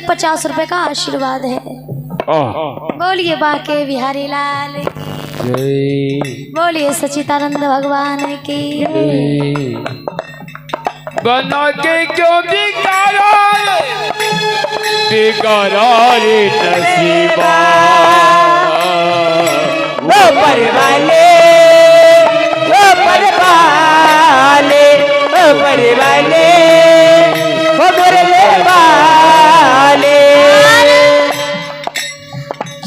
50 रुपए का आशीर्वाद है। बोलिए बाके बिहारी लाल की, बोलिए सच्चिदानंद भगवान की। बना के क्यों बिगाड़ा रे नसीबा, वो परवाले, वो परवाले, वो परवाले, वो मुरले वाले।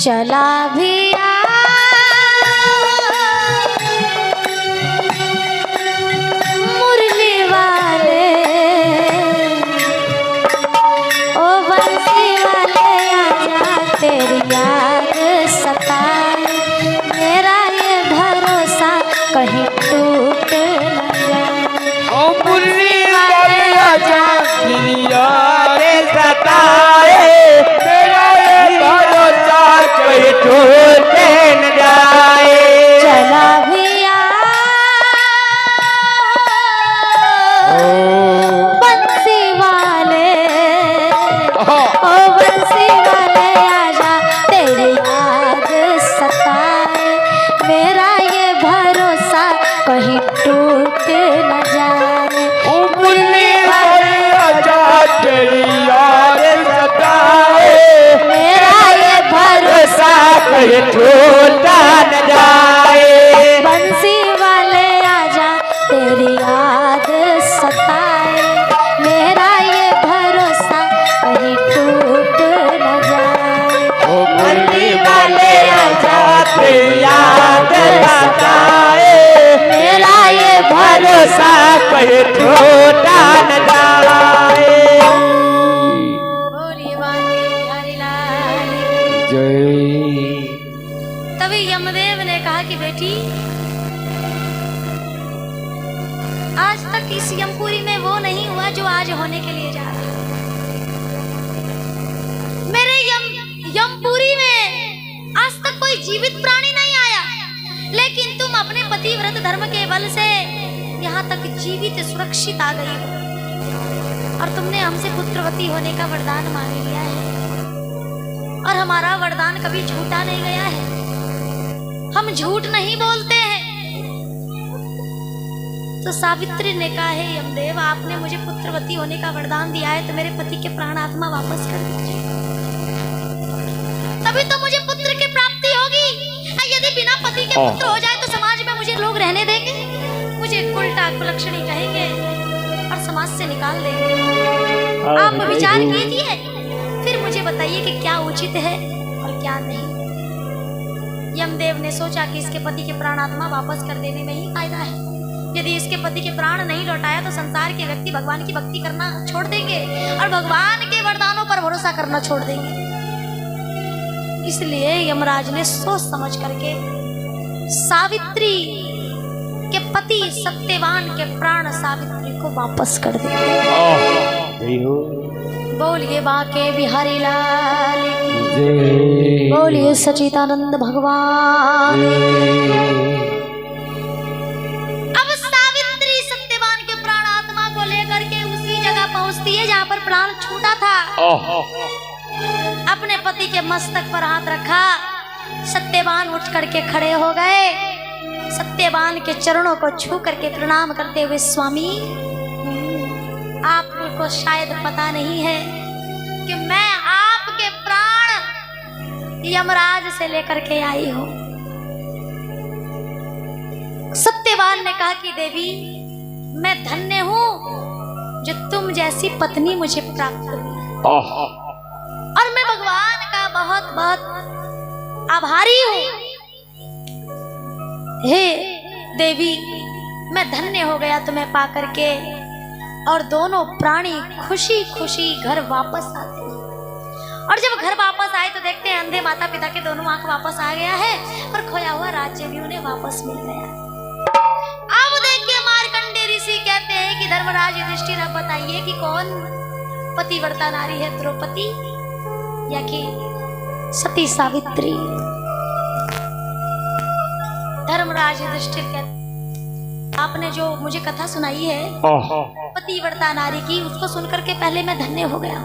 चला भी मुरली वाले, ओ बंसी वाले आजा तेरी याद सताए, मेरा ये भरोसा कहीं टूट न जाए। ओ मुरली वाले आजा तेरी याद सताए, मेरा ये भरोसा कहीं टूट न जाए। चला भी बंसी वाले, ओ बंसी वाले आजा तेरी याद सताए, मेरा ये भरोसा कहीं टूट न जाए। ओ मुरली वाले आजा तेरी याद सताए, मेरा ये भरोसा कहीं टूट न जाए। बंसी वाले आजा तेरी याद सताए, मेरा ये भरोसा कहीं टूट न जाए। ओ मुरली वाले आजा तेरी याद सताए, मेरा ये भरोसा कहीं टूट न जाए। बोलिए बाके बिहारी लाल की। जय। तभी यमदेव ने कहा कि बेटी, आज तक इस यमपुरी में वो नहीं हुआ जो आज होने के लिए जा रहा है। मेरे यमपुरी में आज तक कोई जीवित प्राणी नहीं आया, लेकिन तुम अपने पतिव्रत धर्म के बल से यहाँ तक जीवित सुरक्षित आ गई हो, और तुमने हमसे पुत्रवती होने का वरदान मांग लिया है, और हमारा वरदान कभी झूठा नहीं गया है। हम झूठ नहीं बोलते हैं। तो सावित्री ने कहा, है यमदेव, आपने मुझे पुत्रवती होने का वरदान दिया है, तो मेरे पति के प्राण आत्मा वापस कर दीजिए, तभी तो मुझे पुत्र की प्राप्ति होगी। यदि बिना पति के पुत्र हो जाए तो समाज में मुझे लोग रहने देंगे, मुझे उल्टा कुलक्षणी कहेंगे और समाज से निकाल देंगे। आप विचार कीजिए, फिर मुझे बताइए कि क्या उचित है और क्या नहीं। यमदेव ने सोचा कि इसके पति के प्राण आत्मा वापस कर देने में ही फायदा है। यदि इसके पति के प्राण नहीं लौटाया तो संसार के व्यक्ति भगवान की भक्ति करना छोड़ देंगे और भगवान के वरदानों पर भरोसा करना छोड़ देंगे। इसलिए यमराज ने सोच समझ करके सावित्री के पति सत्यवान के प्राण सावित्री को वापस कर दिए। बोलिए बाके बिहारी लाल की, बोलिए सच्चिदानंद भगवान। अब सावित्री सत्यवान के प्राण आत्मा को लेकर के उसी जगह पहुंचती है जहां पर प्राण छूटा था। अपने पति के मस्तक पर हाथ रखा, सत्यवान उठ करके खड़े हो गए। सत्यवान के चरणों को छू करके प्रणाम करते हुए, स्वामी, आपको शायद पता नहीं है कि मैं आपके प्राण यमराज से लेकर के आई हूं। सत्यवान ने कहा कि देवी, मैं धन्य हूं जो तुम जैसी पत्नी मुझे प्राप्त हुई, और मैं भगवान का बहुत बहुत आभारी हूं। हे देवी, मैं धन्य हो गया तुम्हें पा करके, और दोनों प्राणी खुशी खुशी घर वापस आते हैं। और जब घर वापस आए तो देखते हैं अंधे माता पिता के दोनों आंख वापस आ गया है, और खोया हुआ राज्य भी उन्हें वापस मिल गया। अब देखिए, मार्कंडेय ऋषि कहते हैं कि धर्मराज युधिष्ठिर, अब बताइए कि कौन पतिव्रता नारी है, द्रौपदी या कि सती सावित्री? धर्मराज युधिष्ठिर कहते, आपने जो मुझे कथा सुनाई है पतिव्रता नारी की, उसको सुनकर के पहले मैं धन्य हो गया।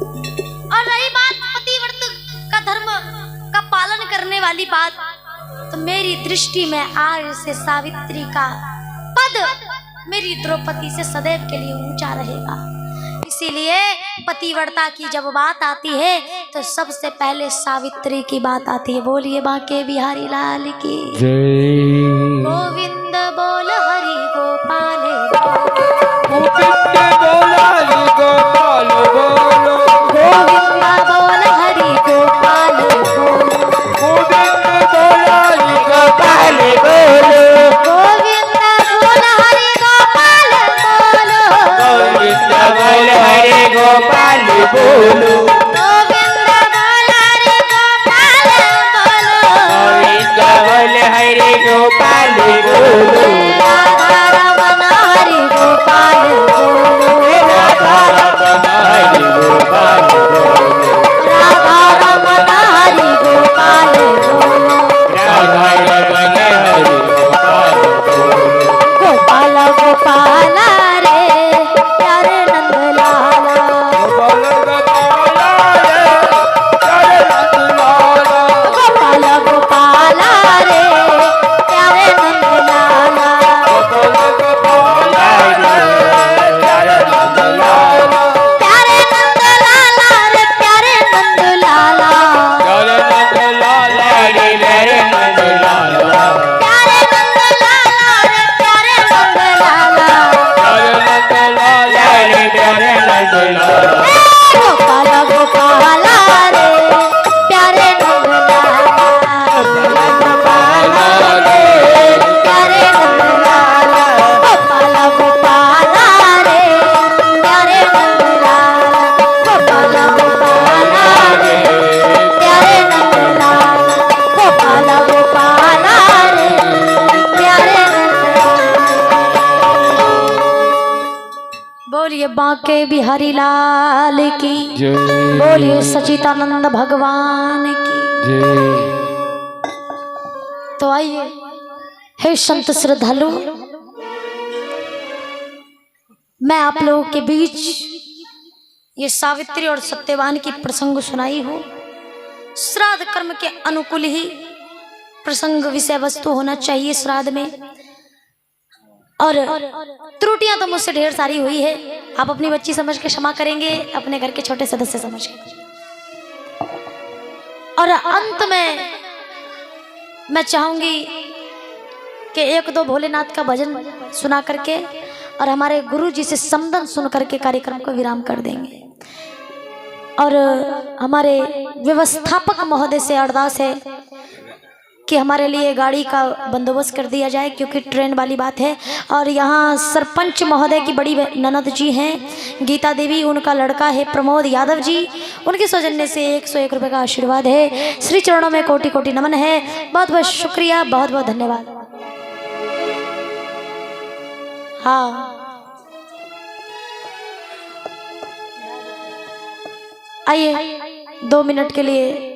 और रही बात पतिव्रत का धर्म का पालन करने वाली बात, तो मेरी दृष्टि में आज से सावित्री का पद मेरी द्रौपदी से सदैव के लिए ऊंचा रहेगा। इसीलिए पतिव्रता की जब बात आती है तो सबसे पहले सावित्री की बात आती है। बोलिए बांके बिहारी लाल की गोविंद बोल हरि गोपाल गोविंद बोला हरि गोपाल बोलो, गोविंद बोल हरि गोपाल गोविंद बोला हरि गोपाल बोलो गोविंद बोल हरि गोपाल बोलो गोविंद बोल हरि गोपाल बोलो गोविंद बोल हरि गोपाल बोलो गोविंद बोल हरि गोपाल बोलो राधा रमन हरि गोपाल बोलो राधा रमन हरि गोपाल बोलो राधा रमन हरि गोपाल बोलो राधा रमन हरि गोपाल बोलो गोपाल गोपाल रे प्यारे नंद लाला गोपाल गोपाला रे प्यारे नंद लाला, गोपाल गोपाल रे प्यारे नंद लाला गोपाल गोपाला रे प्यारे नंद लाला, प्यारे नंद लाला रे प्यारे नंद लाला प्यारे नंद लाला रे मेरे नंद लाला प्यारे नंद लाला रे प्यारे नंद लाला प्यारे नंद लाला रे मेरे नंद लाला गोपाल गोपाल रे प्यारे नंद लाला गोपाल रे प्यारे नंद लाला गोपाल गोपाल रे प्यारे नंद लाला गोपाल गोपाल रे प्यारे नंद लाला गोपाल गोपाल रे प्यारे नंद लाला। बोलिए बांके बिहारी लाल की बोलिए सचिदानंद भगवान की। तो आइए हे संत श्रद्धालु, मैं आप लोगों के बीच ये सावित्री और सत्यवान की प्रसंग सुनाई हूँ। श्राद्ध कर्म के अनुकूल ही प्रसंग विषय वस्तु होना चाहिए श्राद्ध में। और त्रुटियां तो मुझसे ढेर सारी हुई है, आप अपनी बच्ची समझ के क्षमा करेंगे, अपने घर के छोटे सदस्य समझ के। और अंत में मैं चाहूंगी कि एक दो भोलेनाथ का भजन सुना करके और हमारे गुरु जी से समदन सुन करके कार्यक्रम को विराम कर देंगे। और हमारे व्यवस्थापक महोदय से अरदास है कि हमारे लिए गाड़ी का बंदोबस्त कर दिया जाए, क्योंकि ट्रेन वाली बात है। और यहाँ सरपंच महोदय की बड़ी ननद जी हैं गीता देवी, उनका लड़का है प्रमोद यादव जी, उनके सौजन्य से 101 रुपये का आशीर्वाद है। श्री चरणों में कोटि कोटि नमन है। बहुत बहुत शुक्रिया, बहुत बहुत धन्यवाद। हाँ आइए 2 मिनट के लिए